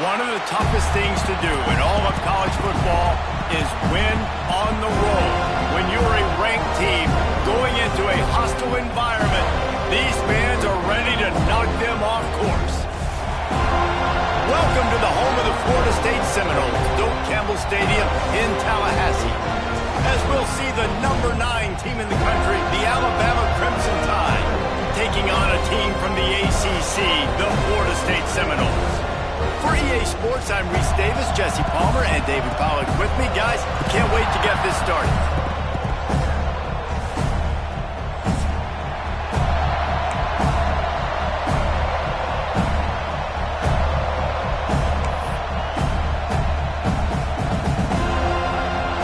One of the toughest things to do in all of college football is win on the road. When you're a ranked team going into a hostile environment, these fans are ready to knock them off course. Welcome to the home of the Florida State Seminoles, Doak Campbell Stadium in Tallahassee. As we'll see the number 9 team in the country, the Alabama Crimson Tide, taking on a team from the ACC, the Florida State Seminoles. For EA Sports, I'm Reese Davis, Jesse Palmer, and David Pollack with me. Guys, can't wait to get this started.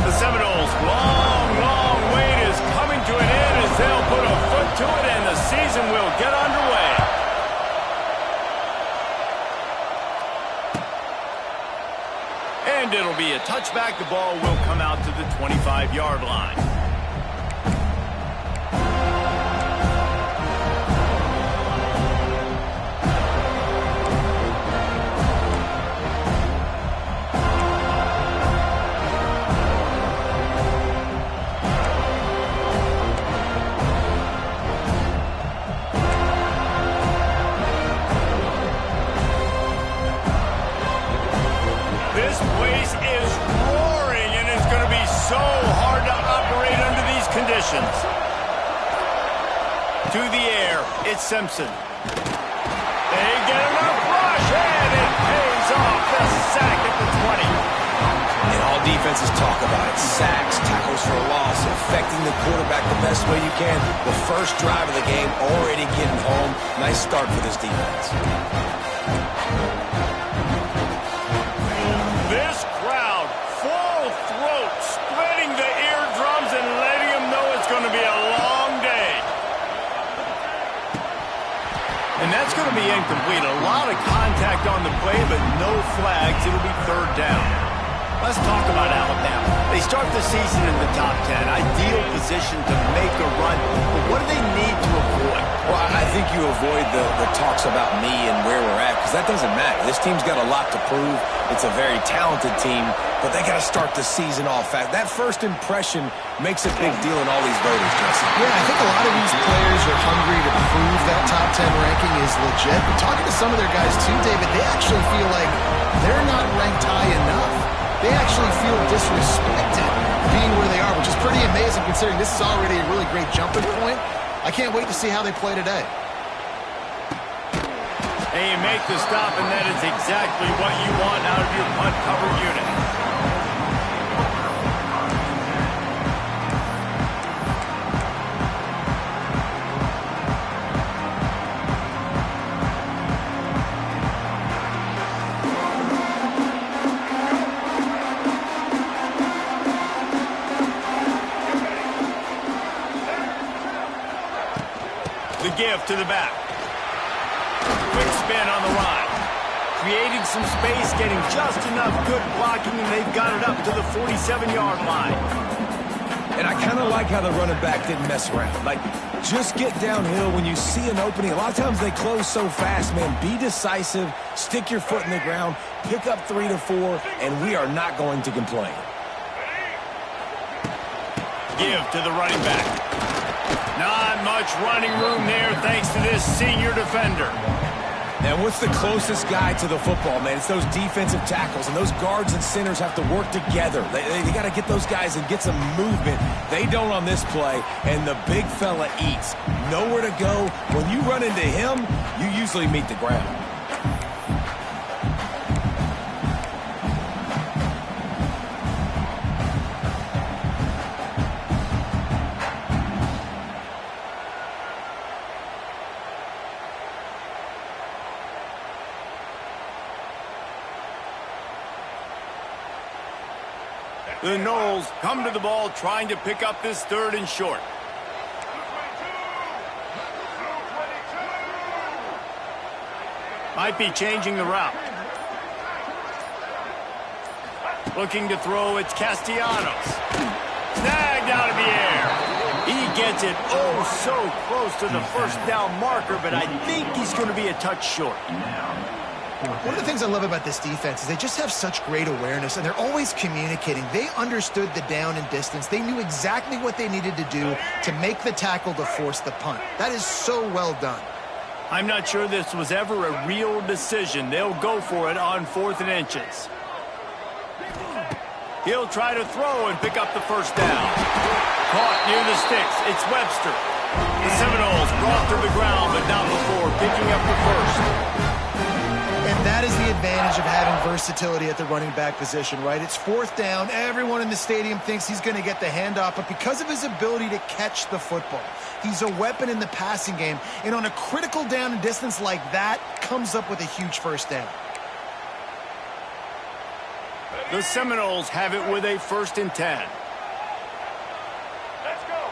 The Seminoles' long wait is coming to an end as they'll put a foot to it and the season will get underway. And it'll be a touchback. The ball will come out to the 25-yard line. This place is roaring, and it's going to be so hard to operate under these conditions. To the air, it's Simpson. They get enough rush, and it pays off. The sack at the 20. And all defenses talk about it. Sacks, tackles for a loss, affecting the quarterback the best way you can. The first drive of the game, already getting home. Nice start for this defense. This crowd, full throat, spreading the eardrums and letting them know it's going to be a long day. And that's going to be incomplete. A lot of contact on the play, but no flags. It'll be third down. Let's talk about Alabama. They start the season in the top 10. Ideal position to make a run. But what do they need to avoid? Well, I think you avoid the talks about me and where we're at, because that doesn't matter. This team's got a lot to prove. It's a very talented team, but they got to start the season off fast. That first impression makes a big deal in all these voters, Jesse. Yeah, I think a lot of these players are hungry to prove that top 10 ranking is legit. But talking to some of their guys too, David, they actually feel like they're not ranked high enough. They actually feel disrespected being where they are, which is pretty amazing considering this is already a really great jumping point. I can't wait to see how they play today. And you make the stop, and that is exactly what you want out of your punt cover unit. The give to the back. Quick spin on the run. Creating some space, getting just enough good blocking, and they've got it up to the 47-yard line. And I kind of like how the running back didn't mess around. Like, just get downhill when you see an opening. A lot of times they close so fast, man. Be decisive, stick your foot in the ground, pick up 3 to 4, and we are not going to complain. Give to the running back. Not much running room there thanks to this senior defender. And what's the closest guy to the football, man? It's those defensive tackles, and those guards and centers have to work together. They got to get those guys and get some movement. They don't on this play, and the big fella eats. Nowhere to go. When you run into him, you usually meet the ground. The Noles come to the ball trying to pick up this third and short. Might be changing the route. Looking to throw, it's Castellanos. Snagged out of the air. He gets it oh so close to the first down marker, but I think he's going to be a touch short. One of the things I love about this defense is they just have such great awareness, and they're always communicating. They understood the down and distance. They knew exactly what they needed to do to make the tackle to force the punt. That is so well done. I'm not sure this was ever a real decision. They'll go for it on 4th and inches. He'll try to throw and pick up the first down. Caught near the sticks. It's Webster. The Seminoles brought to the ground, but not before picking up the first. And that is the advantage of having versatility at the running back position, right? It's 4th down. Everyone in the stadium thinks he's going to get the handoff, but because of his ability to catch the football, he's a weapon in the passing game. And on a critical down and distance like that, comes up with a huge first down. The Seminoles have it with a 1st and 10. Let's go.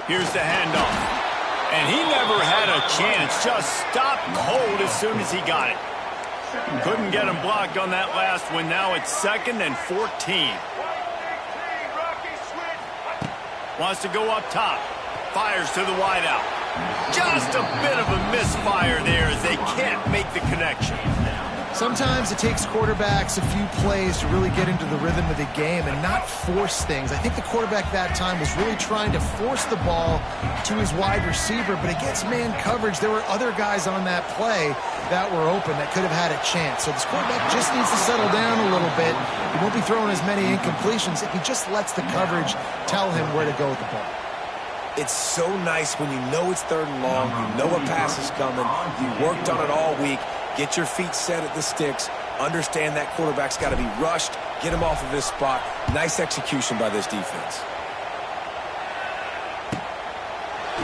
Here's the handoff. And he never had a chance. Just stopped cold as soon as he got it. Couldn't get him blocked on that last one. Now it's 2nd and 14. Wants to go up top. Fires to the wideout. Just a bit of a misfire there as they can't make the connection. Sometimes it takes quarterbacks a few plays to really get into the rhythm of the game and not force things. I think the quarterback that time was really trying to force the ball to his wide receiver, but against man coverage, there were other guys on that play that were open that could have had a chance. So this quarterback just needs to settle down a little bit. He won't be throwing as many incompletions if he just lets the coverage tell him where to go with the ball. It's so nice when you know it's 3rd and long, you know a pass is coming, you worked on it all week. Get your feet set at the sticks. Understand that quarterback's got to be rushed. Get him off of his spot. Nice execution by this defense.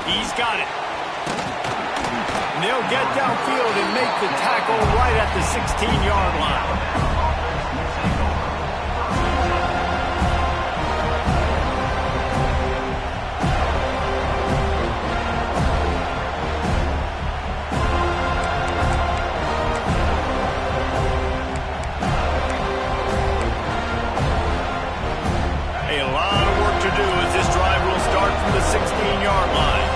He's got it. And they'll get downfield and make the tackle right at the 16-yard line. From the 16-yard line.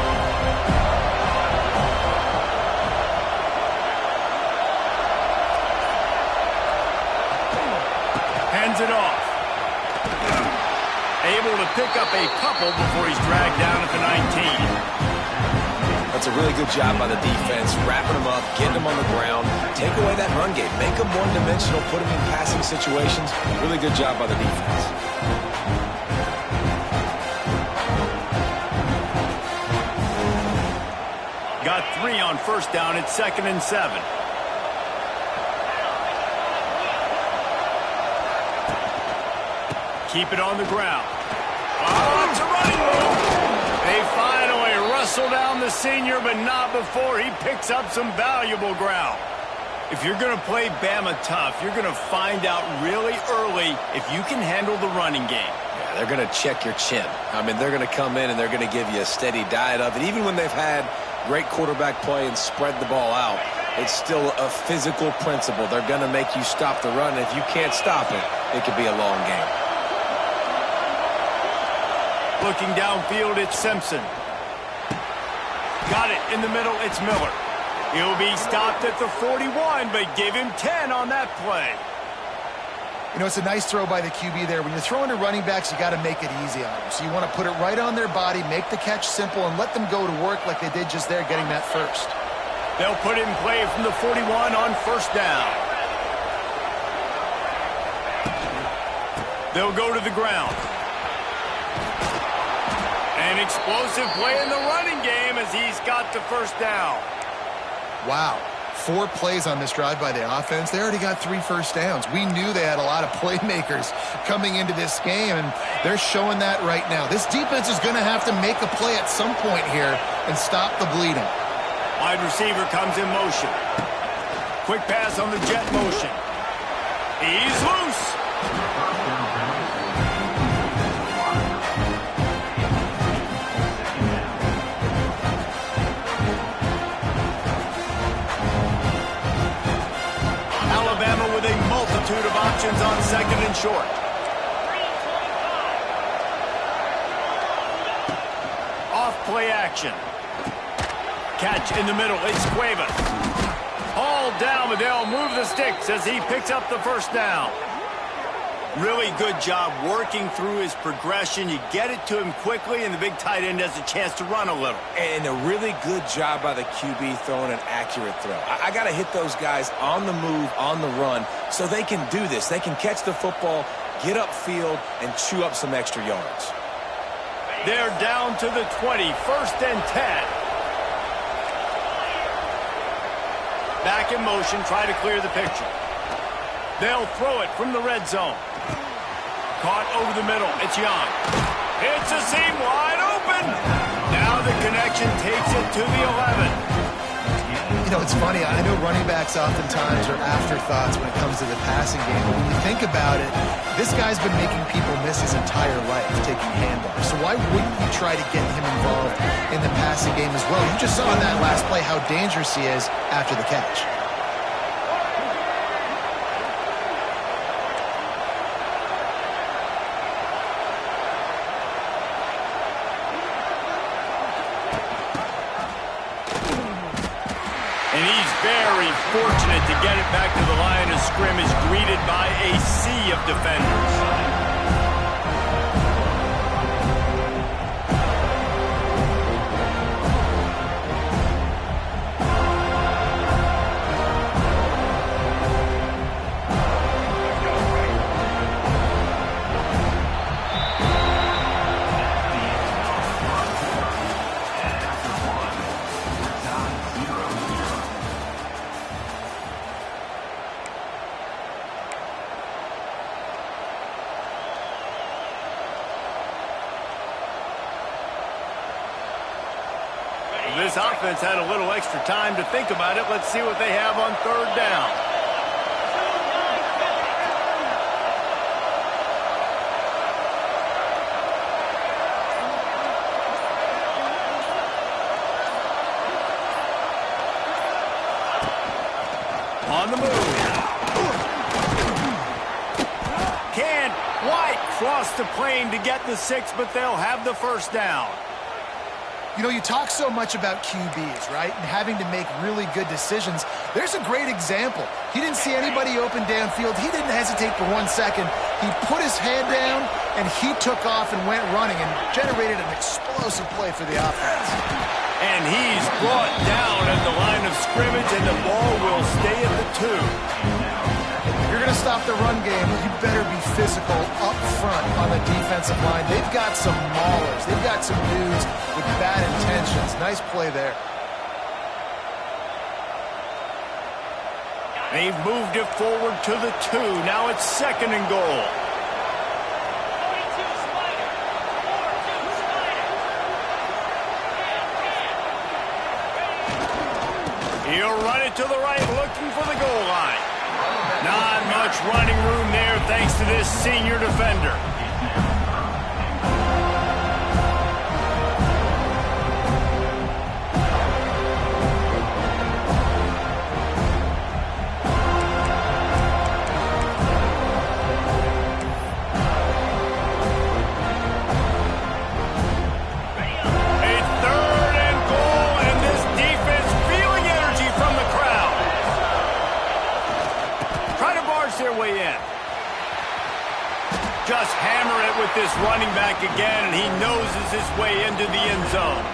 Hands it off. Able to pick up a couple before he's dragged down at the 19. That's a really good job by the defense, wrapping them up, getting them on the ground, take away that run game, make them one-dimensional, put them in passing situations. Really good job by the defense. Got 3 on 1st down. It's 2nd and 7. Keep it on the ground. Oh, it's a running move. They finally wrestle down the senior, but not before he picks up some valuable ground. If you're going to play Bama tough, you're going to find out really early if you can handle the running game. Yeah, they're going to check your chin. I mean, they're going to come in and they're going to give you a steady diet of it. Even when they've had great quarterback play and spread the ball out, it's still a physical principle. They're going to make you stop the run. If you can't stop it, it could be a long game. Looking downfield, it's Simpson. Got it in the middle, it's Miller. He'll be stopped at the 41, but give him 10 on that play. You know, it's a nice throw by the QB there. When you're throwing to running backs, you got to make it easy on them. So you want to put it right on their body, make the catch simple, and let them go to work like they did just there, getting that first. They'll put it in play from the 41 on 1st down. They'll go to the ground. An explosive play in the running game as he's got the 1st down. Wow. 4 plays on this drive by the offense. They already got 3 first downs. We knew they had a lot of playmakers coming into this game, and they're showing that right now. This defense is going to have to make a play at some point here and stop the bleeding. Wide receiver comes in motion. Quick pass on the jet motion. He's loose. Alabama with a multitude of options on 2nd and short. Off play action. catch in the middle. It's Cuevas. All down, but they'll move the sticks as he picks up the first down. Really good job working through his progression. You get it to him quickly, and the big tight end has a chance to run a little. And a really good job by the QB throwing an accurate throw. I got to hit those guys on the move, on the run, so they can do this. They can catch the football, get upfield, and chew up some extra yards. They're down to the 20, 1st and 10. Back in motion, try to clear the picture. They'll throw it from the red zone. Caught over the middle. It's Young. It's a seam wide open. Now the connection takes it to the 11. You know, it's funny. I know running backs oftentimes are afterthoughts when it comes to the passing game. But when you think about it, this guy's been making people miss his entire life taking handoffs. So why wouldn't you try to get him involved in the passing game as well? You just saw in that last play how dangerous he is after the catch. And he's very fortunate to get it back to the line of scrimmage, greeted by a sea of defenders. This offense had a little extra time to think about it. Let's see what they have on 3rd down. On the move. Can't quite cross the plane to get the 6, but they'll have the 1st down. You know, you talk so much about QBs, right, and having to make really good decisions. There's a great example. He didn't see anybody open downfield. He didn't hesitate for 1 second. He put his head down, and he took off and went running and generated an explosive play for the offense. And he's brought down at the line of scrimmage, and the ball will stay at the 2. If you're going to stop the run game, you better be physical up front on the defensive line. They've got some maulers. They've got some dudes with bad intentions. Nice play there. They've moved it forward to the 2. Now it's 2nd and goal. He'll run it to the right, looking for the goal line. Not much running room there thanks to this senior defender. Their way in. Just hammer it with this running back again, and he noses his way into the end zone.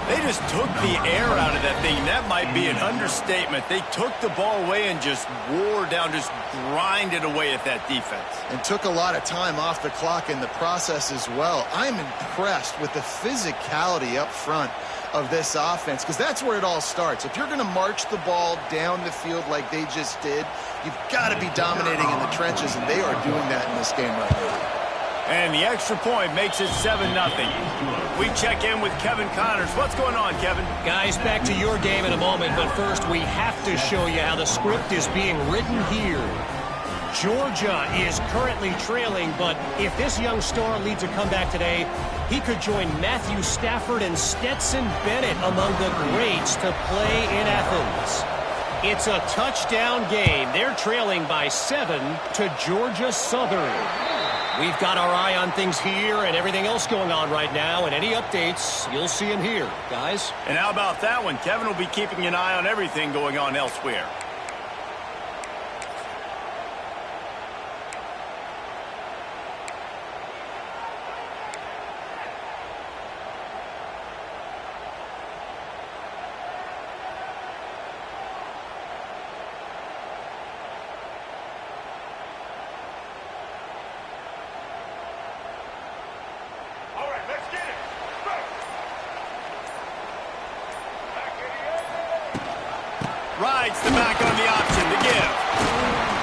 They just took the air out of that thing. That might be an understatement. They took the ball away and just wore down, just grinded away at that defense. And took a lot of time off the clock in the process as well. I'm impressed with the physicality up front of this offense, because that's where it all starts. If you're going to march the ball down the field like they just did, you've got to be dominating in the trenches, and they are doing that in this game right now. And the extra point makes it 7-0. We check in with Kevin Connors. What's going on, Kevin? Guys, back to your game in a moment, but first we have to show you how the script is being written here. Georgia is currently trailing, but if this young star leads a comeback today, he could join Matthew Stafford and Stetson Bennett among the greats to play in Athens. It's a touchdown game. They're trailing by 7 to Georgia Southern. We've got our eye on things here and everything else going on right now, and any updates, you'll see them here, guys. And how about that one? Kevin will be keeping an eye on everything going on elsewhere. Rides the back on the option to give.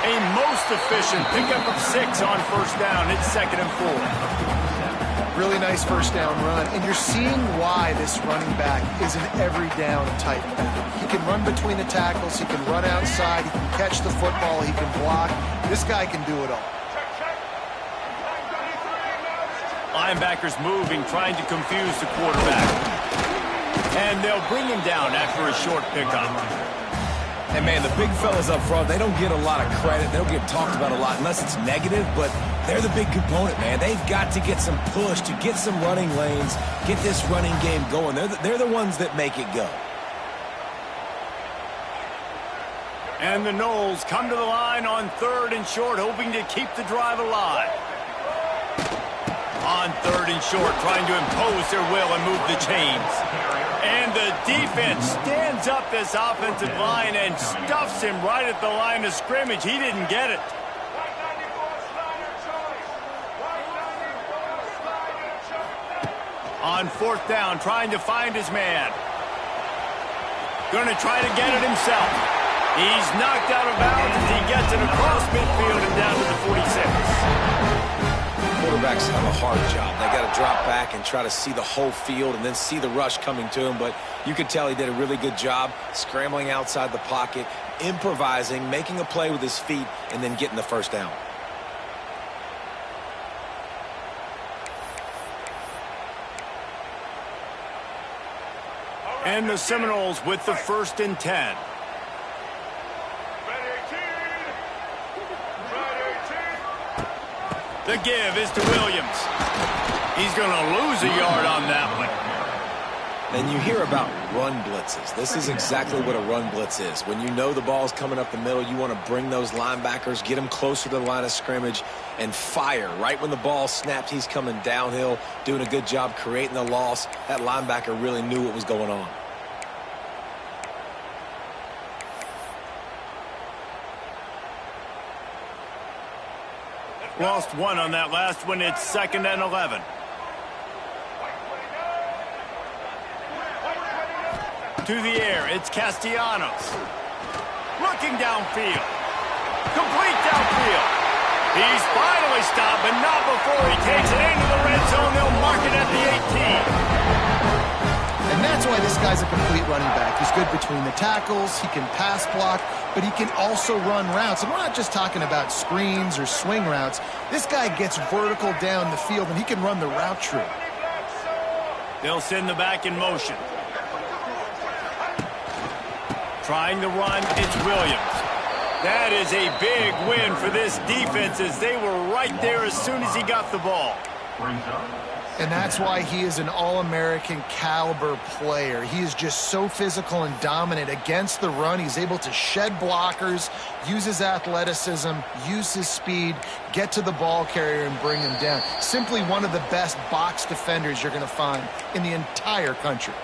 A most efficient pickup of 6 on first down. It's 2nd and 4. Really nice first down run, and you're seeing why this running back is an every down type back. He can run between the tackles, he can run outside, he can catch the football, he can block. This guy can do it all. Linebackers moving, trying to confuse the quarterback. And they'll bring him down after a short pickup. And, man, the big fellas up front, they don't get a lot of credit. They don't get talked about a lot unless it's negative, but they're the big component, man. They've got to get some push, to get some running lanes, get this running game going. They're the ones that make it go. And the Knowles come to the line on 3rd and short, hoping to keep the drive alive. On 3rd and short, trying to impose their will and move the chains. And the defense stands up this offensive line and stuffs him right at the line of scrimmage. He didn't get it. On 4th down, trying to find his man. Going to try to get it himself. He's knocked out of bounds as he gets it across midfield and down to the 46. Quarterbacks have a hard job. They got to drop back and try to see the whole field and then see the rush coming to him. But you could tell he did a really good job scrambling outside the pocket, improvising, making a play with his feet, and then getting the first down. And the Seminoles with the 1st and 10. The give is to Williams. He's going to lose a yard on that one. And you hear about run blitzes. This is exactly what a run blitz is. When you know the ball's coming up the middle, you want to bring those linebackers, get them closer to the line of scrimmage, and fire. Right when the ball snaps, he's coming downhill, doing a good job creating the loss. That linebacker really knew what was going on. Lost 1 on that last one. It's 2nd and 11. To the air, it's Castellanos. Looking downfield. Complete downfield. He's finally stopped, but not before he takes it into the red zone. They'll mark it at the 18. And that's why this guy's a complete running back. He's good between the tackles, he can pass block, but he can also run routes. And we're not just talking about screens or swing routes. This guy gets vertical down the field, and he can run the route tree. They'll send the back in motion. Trying to run, it's Williams. That is a big win for this defense as they were right there as soon as he got the ball. And that's why he is an All-American caliber player. He is just so physical and dominant against the run. He's able to shed blockers, use his athleticism, use his speed, get to the ball carrier and bring him down. Simply one of the best box defenders you're going to find in the entire country.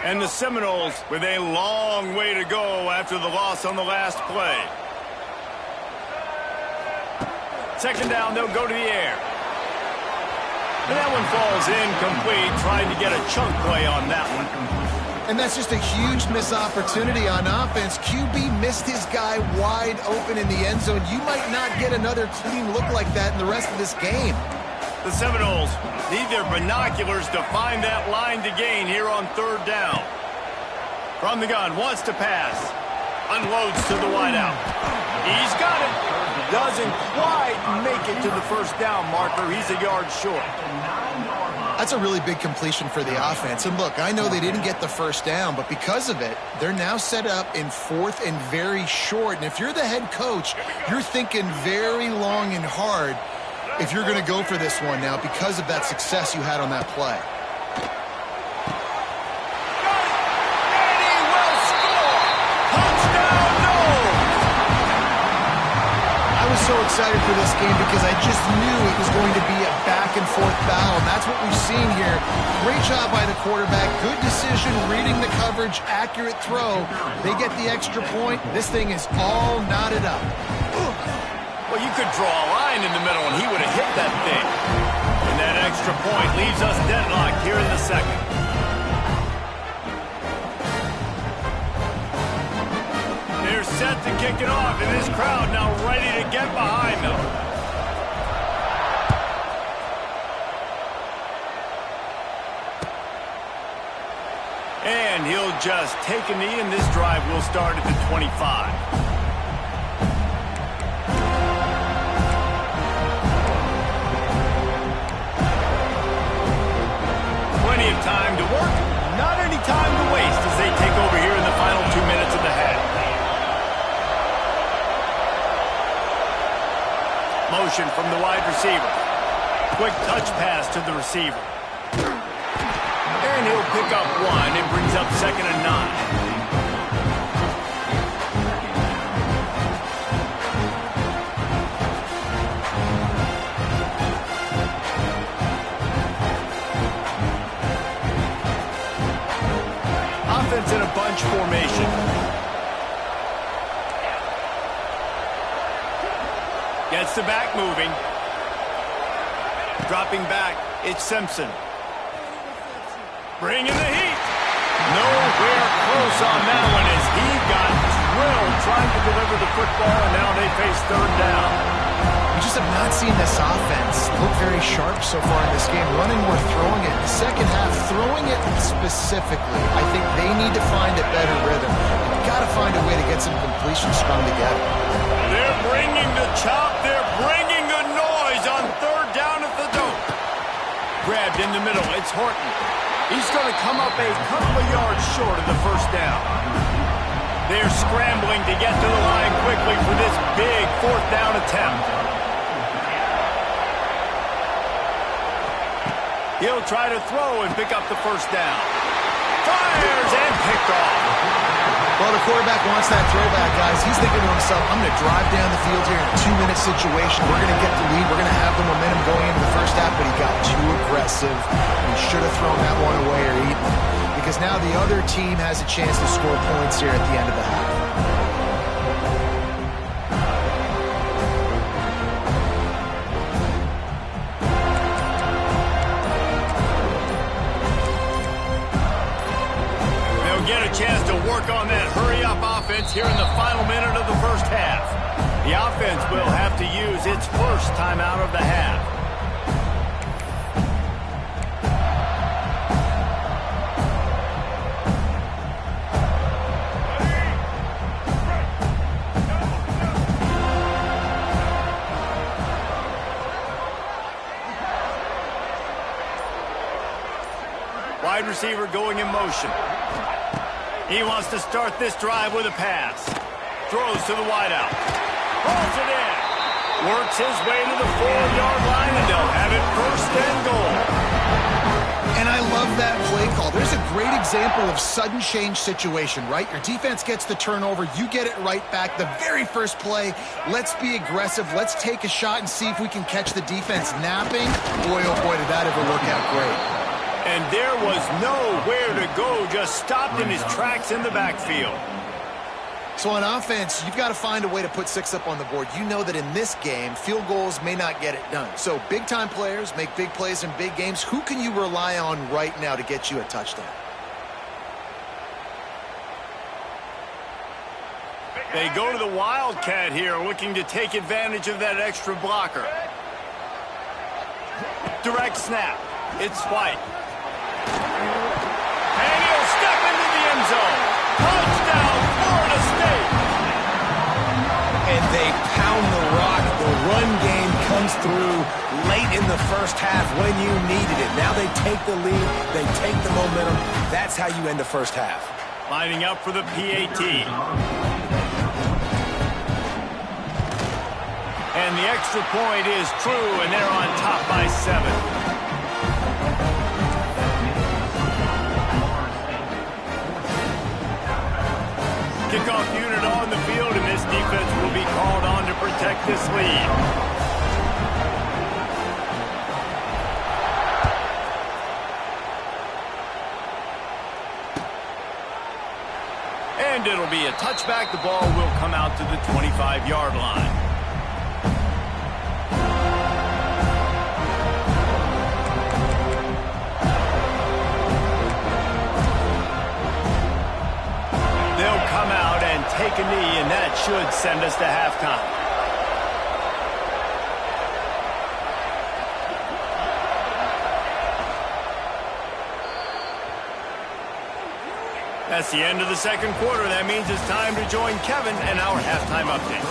And the Seminoles with a long way to go after the loss on the last play. 2nd down, they'll go to the air. And that one falls incomplete, trying to get a chunk play on that one. And that's just a huge missed opportunity on offense. QB missed his guy wide open in the end zone. You might not get another clean look like that in the rest of this game. The Seminoles need their binoculars to find that line to gain here on 3rd down. From the gun, wants to pass. Unloads to the wideout. He's got it. Doesn't quite make it to the 1st down marker. He's a yard short. That's a really big completion for the offense. And look, I know they didn't get the first down, but because of it, they're now set up in 4th and very short. And if you're the head coach, you're thinking very long and hard if you're going to go for this one now because of that success you had on that play. I was so excited for this game because I just knew it was going to be a back-and-forth battle, and that's what we've seen here. Great job by the quarterback. Good decision, reading the coverage, accurate throw. They get the extra point. This thing is all knotted up. Well, you could draw a line in the middle, and he would have hit that thing. And that extra point leaves us deadlocked here in the second. They're set to kick it off, and this crowd now ready to get behind them. And he'll just take a knee, and this drive will start at the 25. Plenty of time to work, not any time to waste as they take over here in the final 2 minutes of the half. Motion from the wide receiver. Quick touch pass to the receiver. And he'll pick up 1 and brings up 2nd and 9. Offense in a bunch formation. Gets the back moving. Dropping back, it's Simpson. Bringing the heat. Nowhere close on that one as he got drilled trying to deliver the football, and now they face 3rd down. We just have not seen this offense look very sharp so far in this game. Running or throwing it. The second half, throwing it specifically. I think they need to find a better rhythm. You've got to find a way to get some completions strung together. They're bringing the chop. They're bringing the noise on 3rd down at the dope. Grabbed in the middle. It's Horton. He's going to come up a couple of yards short of the 1st down. They're scrambling to get to the line quickly for this big 4th down attempt. He'll try to throw and pick up the 1st down. Fires and picked off. Well, the quarterback wants that throwback, guys. He's thinking to himself, I'm going to drive down the field here in a 2-minute situation. We're going to get the lead. We're going to have the momentum going into the 1st half, but he got too aggressive. He should have thrown that one away or eaten it, because now the other team has a chance to score points here at the end of the half. Chance to work on that hurry-up offense here in the final minute of the 1st half. The offense will have to use its first timeout of the half. Wide receiver going in motion. He wants to start this drive with a pass. Throws to the wideout. Rolls it in. Works his way to the 4-yard line, and they'll have it 1st and goal. And I love that play call. There's a great example of sudden change situation, right? Your defense gets the turnover. You get it right back. The very first play, let's be aggressive. Let's take a shot and see if we can catch the defense napping. Boy, oh boy, did that ever work out great. And there was nowhere to go, just stopped in his tracks in the backfield. So on offense, you've got to find a way to put 6 up on the board. You know that in this game, field goals may not get it done. So big-time players make big plays in big games. Who can you rely on right now to get you a touchdown? They go to the Wildcat here, looking to take advantage of that extra blocker. Direct snap. It's White. And he'll step into the end zone. Touchdown, Florida State. And they pound the rock. The run game comes through late in the first half when you needed it. Now they take the lead, they take the momentum. That's how you end the first half. Lining up for the PAT. And the extra point is true, and they're on top by 7. Kickoff unit on the field, and this defense will be called on to protect this lead. And it'll be a touchback. The ball will come out to the 25-yard line. They'll come out and take a knee, and that should send us to halftime. That's the end of the second quarter. That means it's time to join Kevin and our halftime update.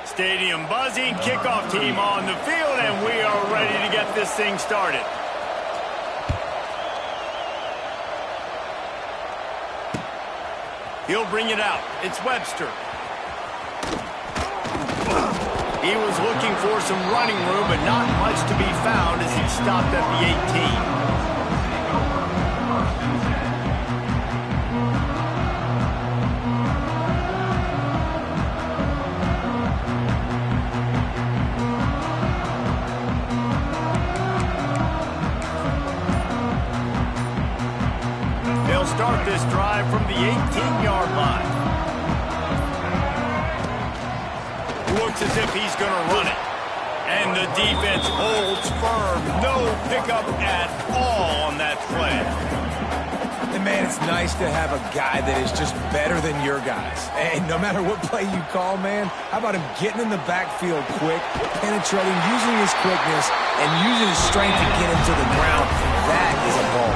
Stadium buzzing, kickoff team on the field, and we are ready to get this thing started. He'll bring it out. It's Webster. He was looking for some running room, but not much to be found as he stopped at the 18. Start this drive from the 18-yard line. Looks as if he's going to run it. And the defense holds firm. No pickup at all on that play. And man, it's nice to have a guy that is just better than your guys. And no matter what play you call, man, how about him getting in the backfield quick, penetrating, using his quickness, and using his strength to get him to the ground. That is a ball.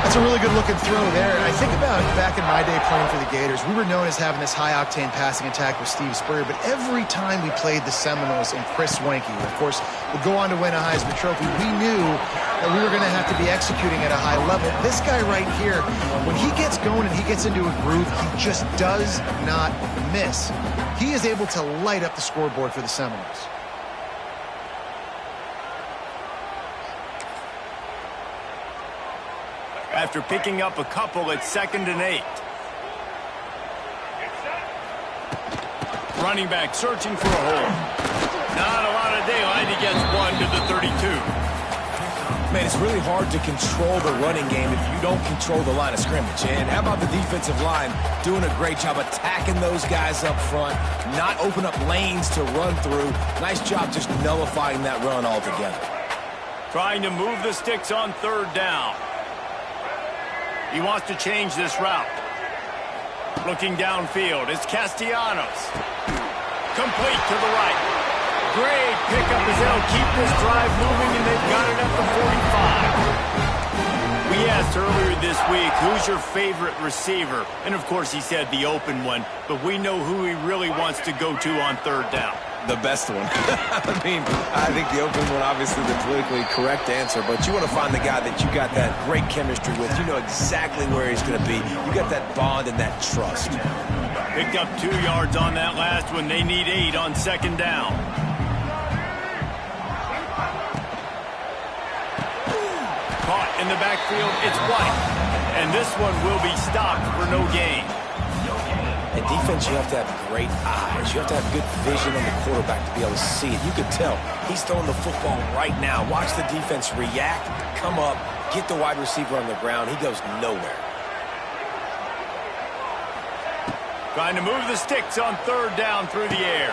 That's a really good-looking throw there. I think about back in my day playing for the Gators, we were known as having this high-octane passing attack with Steve Spurrier, but every time we played the Seminoles and Chris Swanke, of course, would go on to win a Heisman Trophy, we knew that we were going to have to be executing at a high level. This guy right here, when he gets going and he gets into a groove, he just does not miss. He is able to light up the scoreboard for the Seminoles. After picking up a couple, it's 2nd and 8. Running back searching for a hole. Not a lot of daylight. He gets one to the 32. Man, it's really hard to control the running game if you don't control the line of scrimmage. And how about the defensive line doing a great job attacking those guys up front, not open up lanes to run through. Nice job just nullifying that run altogether. Trying to move the sticks on 3rd down. He wants to change this route. Looking downfield, it's Castellanos. Complete to the right. Great pickup as they'll keep this drive moving, and they've got it at the 45. We asked earlier this week, who's your favorite receiver? And, of course, he said the open one, but we know who he really wants to go to on 3rd down. The best one. I mean, I think the open one, obviously the politically correct answer, but you want to find the guy that you got that great chemistry with. You know exactly where he's going to be. You got that bond and that trust. Picked up 2 yards on that last one. They need 8 on 2nd down. Caught in the backfield, it's White. And this one will be stopped for no gain. In defense, you have to have great eyes. You have to have good vision on the quarterback to be able to see it. You can tell he's throwing the football right now. Watch the defense react, come up, get the wide receiver on the ground. He goes nowhere. Trying to move the sticks on 3rd down through the air.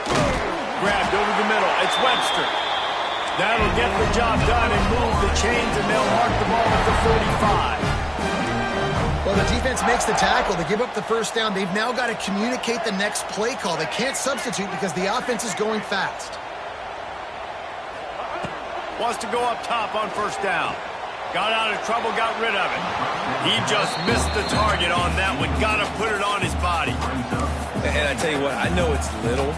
Grabbed over the middle. It's Webster. That'll get the job done and move the chains, and they'll mark the ball at the 45. Well, the defense makes the tackle. They give up the 1st down. They've now got to communicate the next play call. They can't substitute because the offense is going fast. Wants to go up top on first down. Got out of trouble, got rid of it. He just missed the target on that one. Got to put it on his body. And I tell you what, I know it's little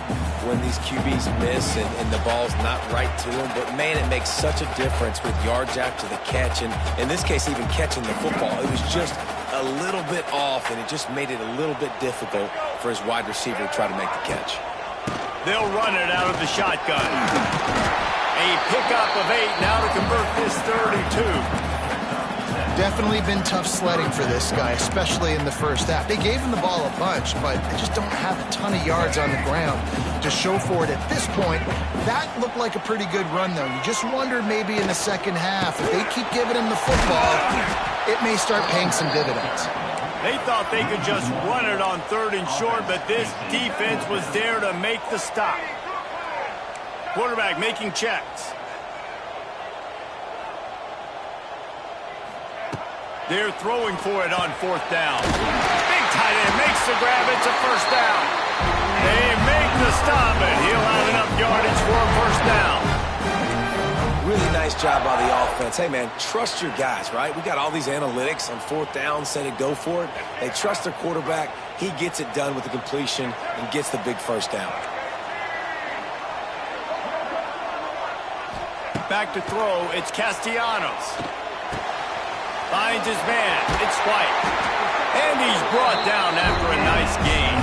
when these QBs miss and the ball's not right to them, but man, it makes such a difference with yards after the catch, and in this case, even catching the football. It was just a little bit off, and it just made it a little bit difficult for his wide receiver to try to make the catch. They'll run it out of the shotgun. A pickup of 8 now to convert this 32. Definitely been tough sledding for this guy, especially in the first half. They gave him the ball a bunch, but they just don't have a ton of yards on the ground to show for it at this point. That looked like a pretty good run, though. You just wonder maybe in the second half, if they keep giving him the football, it may start paying some dividends. They thought they could just run it on 3rd and short, but this defense was there to make the stop. Quarterback making checks. They're throwing for it on 4th down. Big tight end makes the grab. It's a first down. They make the stop, and he'll have enough yardage for a first down. Really nice job by the offense. Hey, man, trust your guys, right? We got all these analytics on 4th down, say to go for it. They trust their quarterback. He gets it done with the completion and gets the big first down. Back to throw, it's Castellanos. Finds his man, it's White. And he's brought down after a nice gain.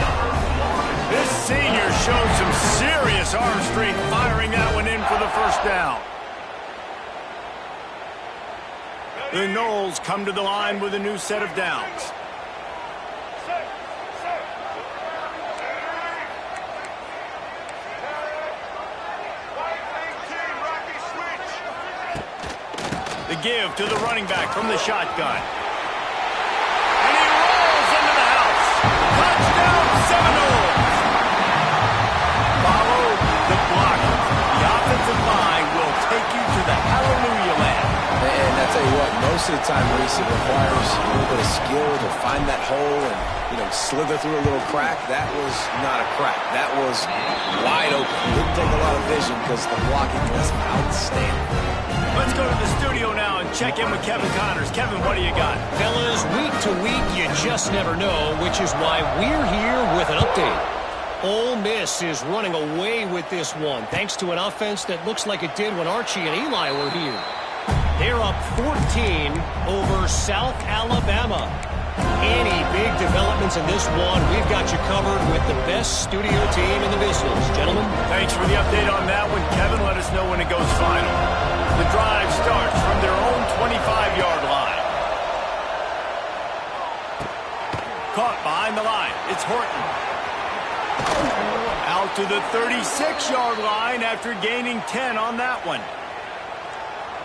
This senior showed some serious arm strength firing that one in for the first down. The Knowles come to the line with a new set of downs. The give to the running back from the shotgun. And he rolls into the house. Touchdown Seminoles. Follow the blocker. The offensive line will take you to the hallelujah land. And I tell you what, most of the time, Reese, it requires a little bit of skill to find that hole and, slither through a little crack. That was not a crack. That was wide open. Didn't take a lot of vision because the blocking was outstanding. Let's go to the studio now and check in with Kevin Connors. Kevin, what do you got? Fellas, week to week, you just never know, which is why we're here with an update. Ole Miss is running away with this one, thanks to an offense that looks like it did when Archie and Eli were here. They're up 14 over South Alabama. Any big developments in this one, we've got you covered with the best studio team in the business. Gentlemen? Thanks for the update on that one. Kevin, let us know when it goes final. The drive starts from their own 25-yard line. Caught behind the line. It's Horton. Out to the 36-yard line after gaining 10 on that one.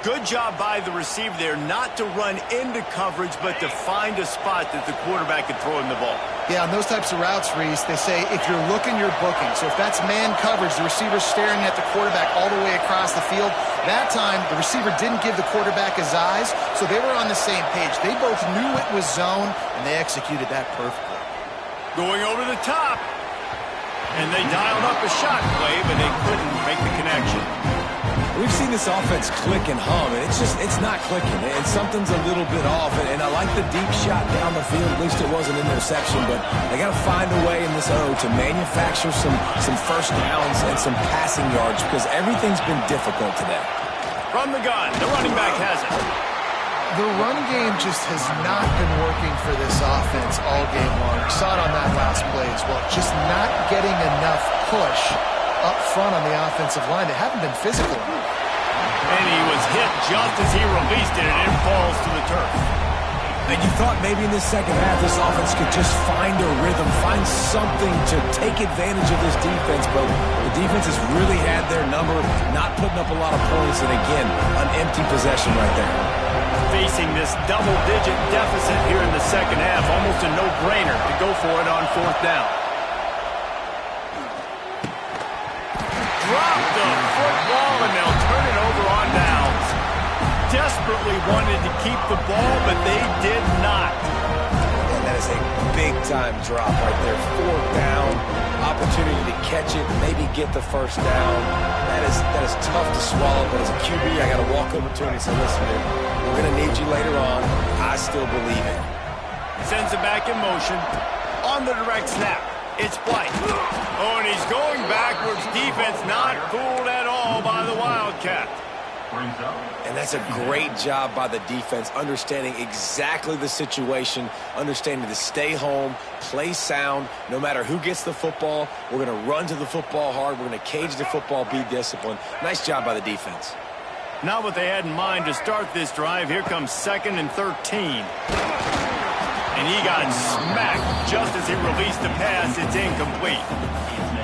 Good job by the receiver there not to run into coverage, but to find a spot that the quarterback could throw him the ball. Yeah, on those types of routes, Reese, they say if you're looking, you're booking. So if that's man coverage, the receiver's staring at the quarterback all the way across the field. That time, the receiver didn't give the quarterback his eyes, so they were on the same page. They both knew it was zone, and they executed that perfectly. Going over the top. And they dialed up a shot play, but they couldn't make the connection. We've seen this offense click and hum, and it's not clicking, and something's a little bit off. And I like the deep shot down the field. At least it wasn't an interception, but they got to find a way in this to manufacture some first downs and some passing yards because everything's been difficult today. From the gun, the running back has it. The run game just has not been working for this offense all game long. We saw it on that last play as well. Just not getting enough push up front on the offensive line. They haven't been physical enough. And he was hit just as he released it, and it falls to the turf. And you thought maybe in the second half this offense could just find a rhythm, find something to take advantage of this defense, but the defense has really had their number, not putting up a lot of points, and again, an empty possession right there. Facing this double-digit deficit here in the second half, almost a no-brainer to go for it on 4th down. Drop the football, and they'll turn it over on downs. Desperately wanted to keep the ball, but they did not. And that is a big-time drop right there. 4th down. opportunity to catch it, maybe get the first down. That is tough to swallow, but as a QB, I got to walk over to him and say, listen, dude, we're going to need you later on. I still believe it. Sends it back in motion. On the direct snap, it's White. Oh, and he's going backwards. Defense not fooled at all by the Wildcat. And that's a great job by the defense, understanding exactly the situation, understanding to stay home, play sound. No matter who gets the football, we're going to run to the football hard. We're going to cage the football, be disciplined. Nice job by the defense. Not what they had in mind to start this drive. Here comes 2nd and 13. And he got smacked just as he released the pass. It's incomplete.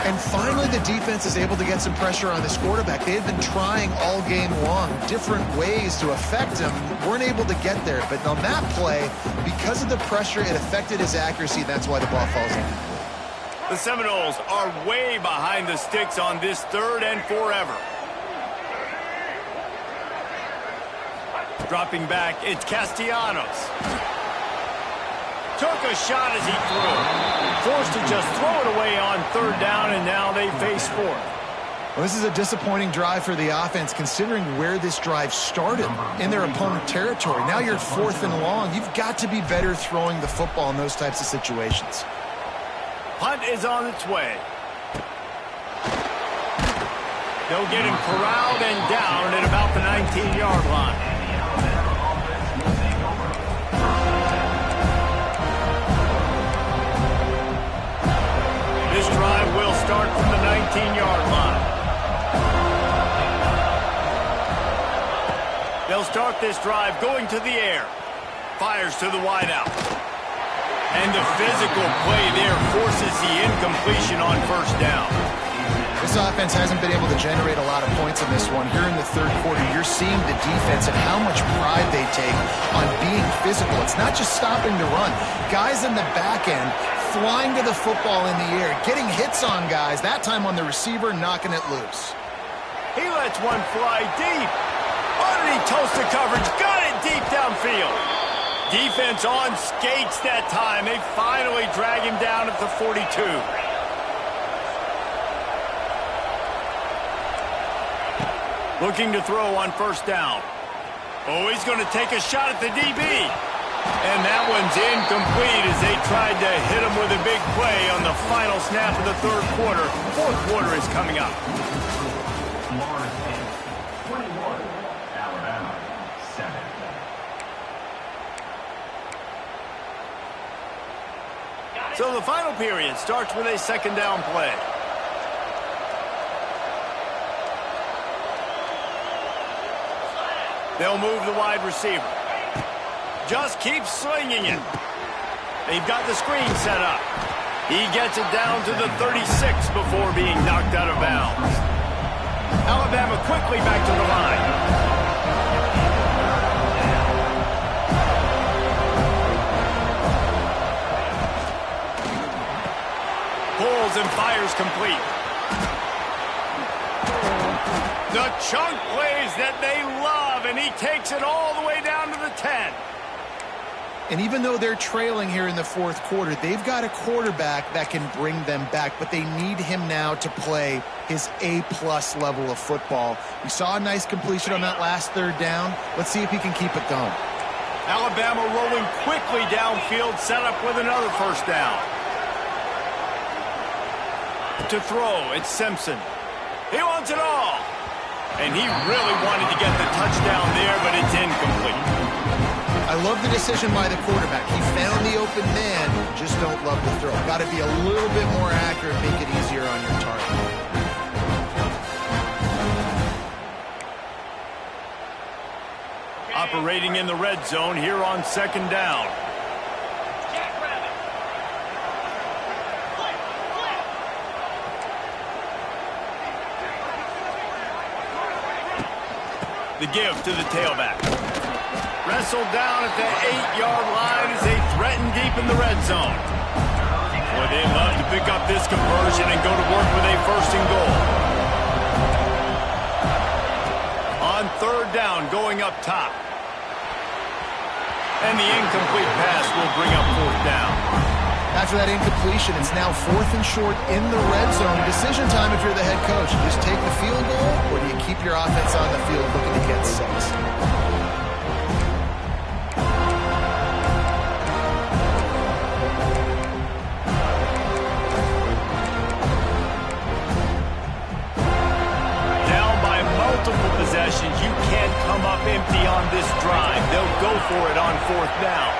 And finally, the defense is able to get some pressure on this quarterback. They had been trying all game long different ways to affect him. Weren't able to get there. But on that play, because of the pressure, it affected his accuracy. That's why the ball falls in. The Seminoles are way behind the sticks on this 3rd and forever. Dropping back, it's Castellanos. Took a shot as he threw. Forced to just throw it away on 3rd down, and now they face 4th. Well, this is a disappointing drive for the offense, considering where this drive started in their opponent territory. Now you're 4th and long. You've got to be better throwing the football in those types of situations. Punt is on its way. They'll get him corralled and down at about the 19-yard line. This drive will start from the 19-yard line. They'll start this drive going to the air. Fires to the wideout. And the physical play there forces the incompletion on 1st down. This offense hasn't been able to generate a lot of points in this one. Here in the 3rd quarter, you're seeing the defense and how much pride they take on being physical. It's not just stopping to run. Guys in the back end flying to the football in the air, getting hits on guys, that time on the receiver, knocking it loose. He lets one fly deep. Underneath toasted coverage, got it deep downfield. Defense on skates that time. They finally drag him down at the 42. Looking to throw on 1st down. Oh, he's going to take a shot at the DB. And that one's incomplete as they tried to hit him with a big play on the final snap of the 3rd quarter. 4th quarter is coming up. So the final period starts with a 2nd down play. They'll move the wide receiver. Just keeps slinging it. They've got the screen set up. He gets it down to the 36 before being knocked out of bounds. Alabama quickly back to the line. Pulls and fires complete. The chunk plays that they love, and he takes it all the way down to the 10. And even though they're trailing here in the 4th quarter, they've got a quarterback that can bring them back, but they need him now to play his A-plus level of football. We saw a nice completion on that last 3rd down. Let's see if he can keep it going. Alabama rolling quickly downfield, set up with another 1st down. To throw, it's Simpson. He wants it all. And he really wanted to get the touchdown there, but it's incomplete. I love the decision by the quarterback. He found the open man, just don't love the throw. Got to be a little bit more accurate, make it easier on your target. Operating in the red zone here on 2nd down. The give to the tailback. Wrestled down at the 8-yard line as they threaten deep in the red zone. Boy, they love to pick up this conversion and go to work with a 1st and goal. On 3rd down, going up top. And the incomplete pass will bring up 4th down. After that incompletion, it's now 4th and short in the red zone. Decision time if you're the head coach. You just take the field goal, or do you keep your offense on the field looking to get 6? Possessions. You can't come up empty on this drive. They'll go for it on 4th down.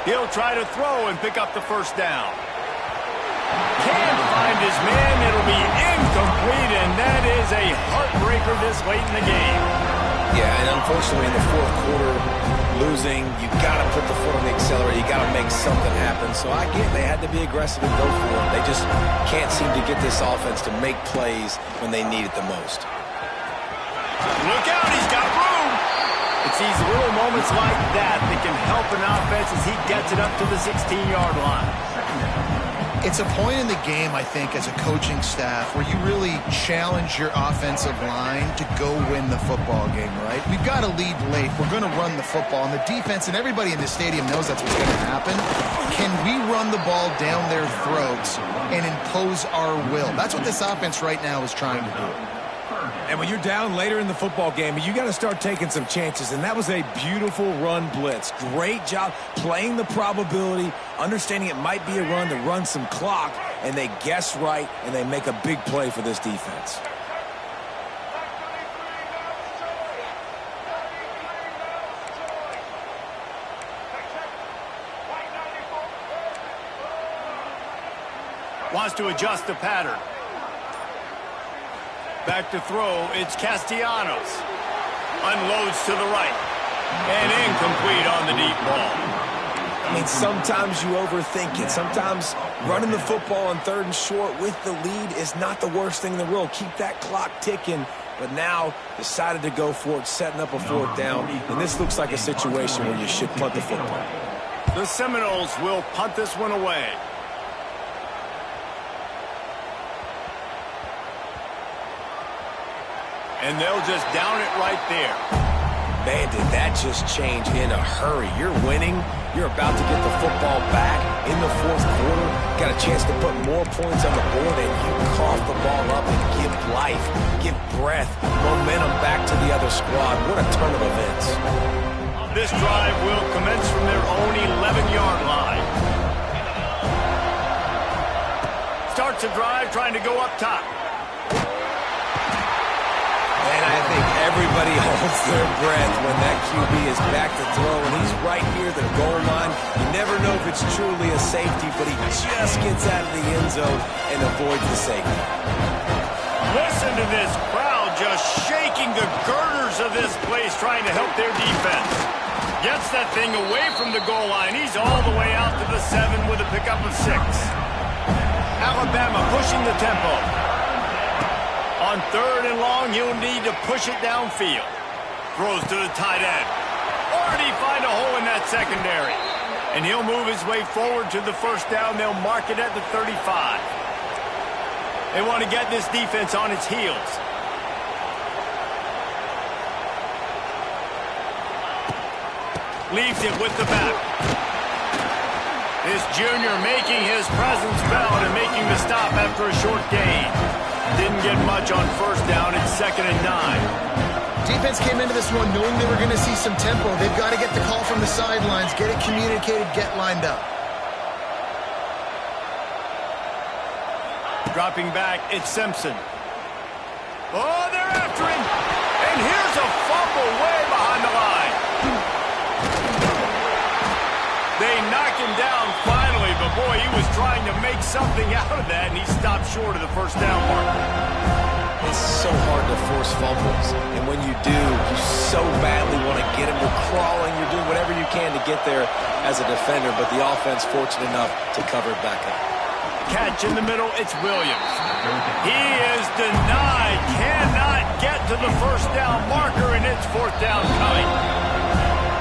He'll try to throw and pick up the first down. Can't find his man. It'll be incomplete, and that is a heartbreaker this late in the game. Yeah, and unfortunately in the 4th quarter, losing, you got to put the foot on the accelerator. You got to make something happen. So I get they had to be aggressive and go for it. They just can't seem to get this offense to make plays when they need it the most. Look out, he's got room. It's these little moments like that that can help an offense as he gets it up to the 16-yard line. It's a point in the game, I think, as a coaching staff where you really challenge your offensive line to go win the football game, right? We've got to lead late. We're going to run the football. And the defense and everybody in the stadium knows that's what's going to happen. Can we run the ball down their throats and impose our will? That's what this offense right now is trying to do. And when you're down later in the football game, you got to start taking some chances. And that was a beautiful run blitz. Great job playing the probability, understanding it might be a run to run some clock, and they guess right, and they make a big play for this defense. Wants to adjust the pattern. Back to throw, it's Castellanos. Unloads to the right. And incomplete on the deep ball. I mean, sometimes you overthink it. Sometimes running the football on 3rd and short with the lead is not the worst thing in the world. Keep that clock ticking. But now decided to go for it, setting up a 4th down. And this looks like a situation where you should punt the football. The Seminoles will punt this one away. And they'll just down it right there. Man, did that just change in a hurry. You're winning. You're about to get the football back in the 4th quarter. Got a chance to put more points on the board, and you cough the ball up and give life, give breath, momentum back to the other squad. What a turn of events. This drive will commence from their own 11-yard line. Starts a drive trying to go up top. And I think everybody holds their breath when that QB is back to throw, and he's right near the goal line. You never know if it's truly a safety, but he just gets out of the end zone and avoids the safety. Listen to this crowd just shaking the girders of this place trying to help their defense. Gets that thing away from the goal line. He's all the way out to the 7 with a pickup of 6. Alabama pushing the tempo. On 3rd and long, he'll need to push it downfield. Throws to the tight end. Already find a hole in that secondary. And he'll move his way forward to the 1st down. They'll mark it at the 35. They want to get this defense on its heels. Leaves it with the back. This junior making his presence felt and making the stop after a short gain. Didn't get much on 1st down. It's 2nd and 9. Defense came into this one knowing they were going to see some tempo. They've got to get the call from the sidelines, get it communicated, get lined up. Dropping back, it's Simpson. Oh, they're after him. And here's a fumble way behind the line. They knock him down finally, but boy, he was trying to make something out of that, and he stopped short of the 1st down mark. It's so hard to force fumbles, and when you do, you so badly want to get him. You're crawling, you're doing whatever you can to get there as a defender, but the offense fortunate enough to cover it back up. Catch in the middle, it's Williams. He is denied, cannot get to the 1st down marker, and it's 4th down coming.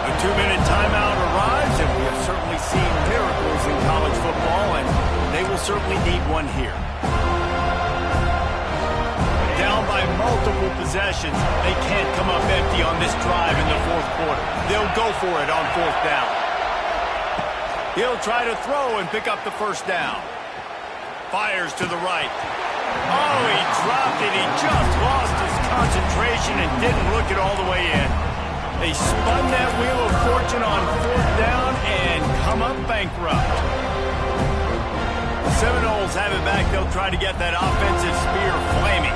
A 2-minute timeout arrives, and we have certainly seen miracles in college football, and they will certainly need one here. Down by multiple possessions, they can't come up empty on this drive in the 4th quarter. They'll go for it on 4th down. He'll try to throw and pick up the first down. Fires to the right. Oh, he dropped it. He just lost his concentration and didn't look it all the way in. They spun that wheel of fortune on fourth down and come up bankrupt. The Seminoles have it back. They'll try to get that offensive spear flaming.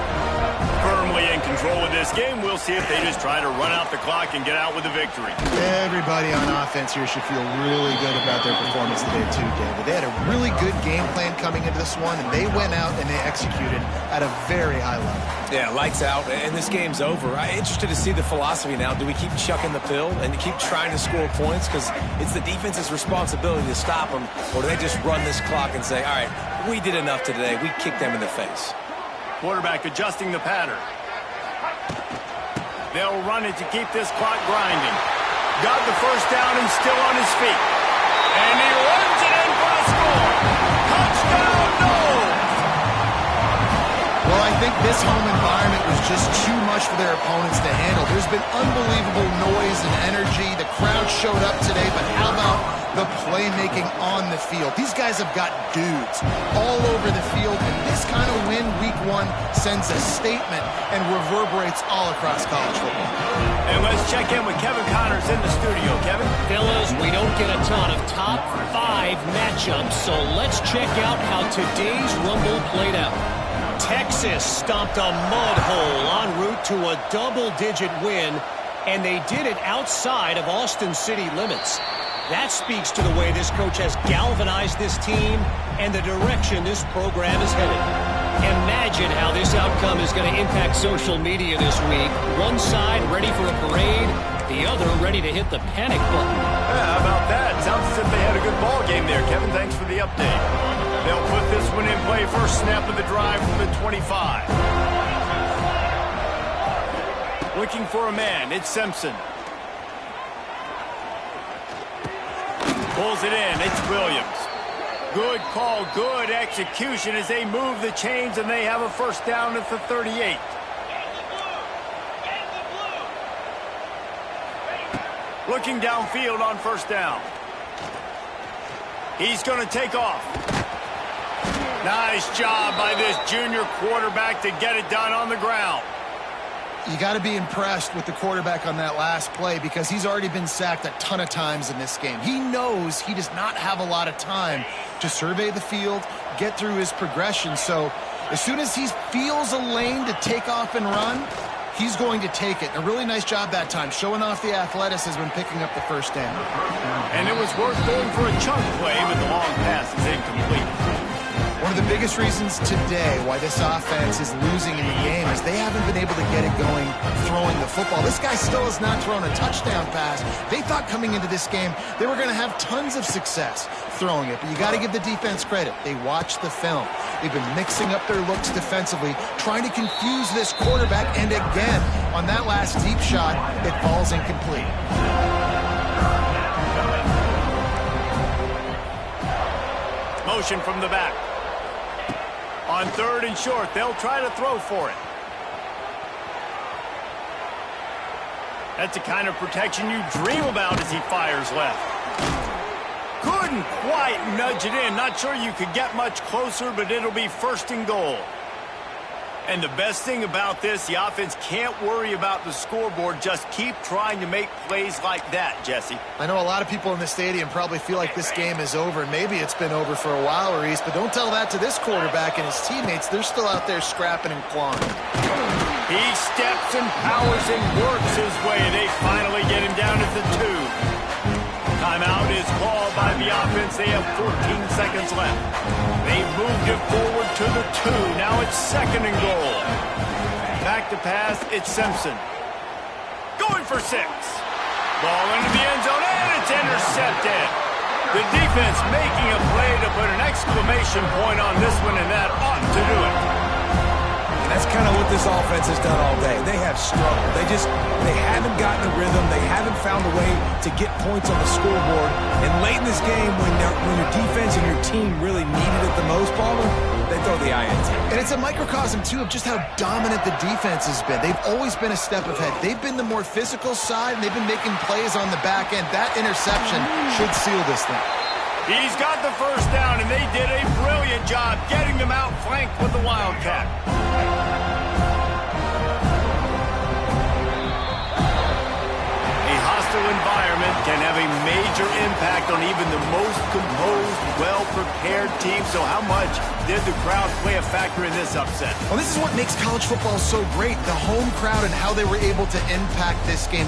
Firmly in control of this game. We'll see if they just try to run out the clock and get out with a victory. Everybody on offense here should feel really good about their performance today too, David. They had a really good game plan coming into this one, and they went out and they executed at a very high level. Yeah, lights out, and this game's over. I'm interested to see the philosophy now. Do we keep chucking the pill and keep trying to score points because it's the defense's responsibility to stop them, or do they just run this clock and say, all right, we did enough today. We kicked them in the face. Quarterback adjusting the pattern. They'll run it to keep this clock grinding. Got the first down and still on his feet. And he runs it in for the score. Touchdown, Noles! Well, I think this home environment was just too much for their opponents to handle. There's been unbelievable noise and energy. The crowd showed up today, but how about the playmaking on the field? These guys have got dudes all over the field, and this kind of win week one sends a statement and reverberates all across college football. And let's check in with Kevin Connors in the studio. Kevin? Fellas, we don't get a ton of top 5 matchups, so let's check out how today's Rumble played out. Texas stomped a mud hole en route to a double-digit win, and they did it outside of Austin city limits. That speaks to the way this coach has galvanized this team and the direction this program is headed. Imagine how this outcome is going to impact social media this week. One side ready for a parade, the other ready to hit the panic button. Yeah, how about that? Sounds as if they had a good ball game there, Kevin. Thanks for the update. They'll put this one in play. First snap of the drive from the 25. Looking for a man. It's Simpson. Pulls it in. It's Williams. Good call, good execution as they move the chains, and they have a first down at the 38. Looking downfield on first down. He's going to take off. Nice job by this junior quarterback to get it done on the ground. You got to be impressed with the quarterback on that last play because he's already been sacked a ton of times in this game. He knows he does not have a lot of time to survey the field, get through his progression. So as soon as he feels a lane to take off and run, he's going to take it. A really nice job that time, showing off the athleticism and picking up the first down. And it was worth going for a chunk play, but the long pass is incomplete. One of the biggest reasons today why this offense is losing in the game is they haven't been able to get it going throwing the football. This guy still has not thrown a touchdown pass. They thought coming into this game they were going to have tons of success throwing it, but you got to give the defense credit. They watched the film. They've been mixing up their looks defensively, trying to confuse this quarterback, and again, on that last deep shot, it falls incomplete. Motion from the back. On third and short, they'll try to throw for it. That's the kind of protection you dream about as he fires left. Couldn't quite nudge it in. Not sure you could get much closer, but it'll be first and goal. And the best thing about this, the offense can't worry about the scoreboard. Just keep trying to make plays like that, Jesse. I know a lot of people in the stadium probably feel like this game is over, and maybe it's been over for a while, Reese, but don't tell that to this quarterback and his teammates. They're still out there scrapping and clawing. He steps and powers and works his way. They finally get him down at the 2. Timeout is called by the offense. They have 14 seconds left. They moved it forward to the 2. Now it's second and goal. Back to pass. It's Simpson. Going for 6. Ball into the end zone, and it's intercepted. The defense making a play to put an exclamation point on this one, and that ought to do it. That's kind of what this offense has done all day. They have struggled. They haven't gotten a rhythm. They haven't found a way to get points on the scoreboard. And late in this game, when your defense and your team really needed it the most, Palmer, they throw the INT. And it's a microcosm, too, of just how dominant the defense has been. They've always been a step ahead. They've been the more physical side, and they've been making plays on the back end. That interception should seal this thing. He's got the first down, and they did a brilliant job getting them outflanked with the Wildcat. A hostile environment can have a major impact on even the most composed, well-prepared team. So how much did the crowd play a factor in this upset? Well, this is what makes college football so great, the home crowd and how they were able to impact this game.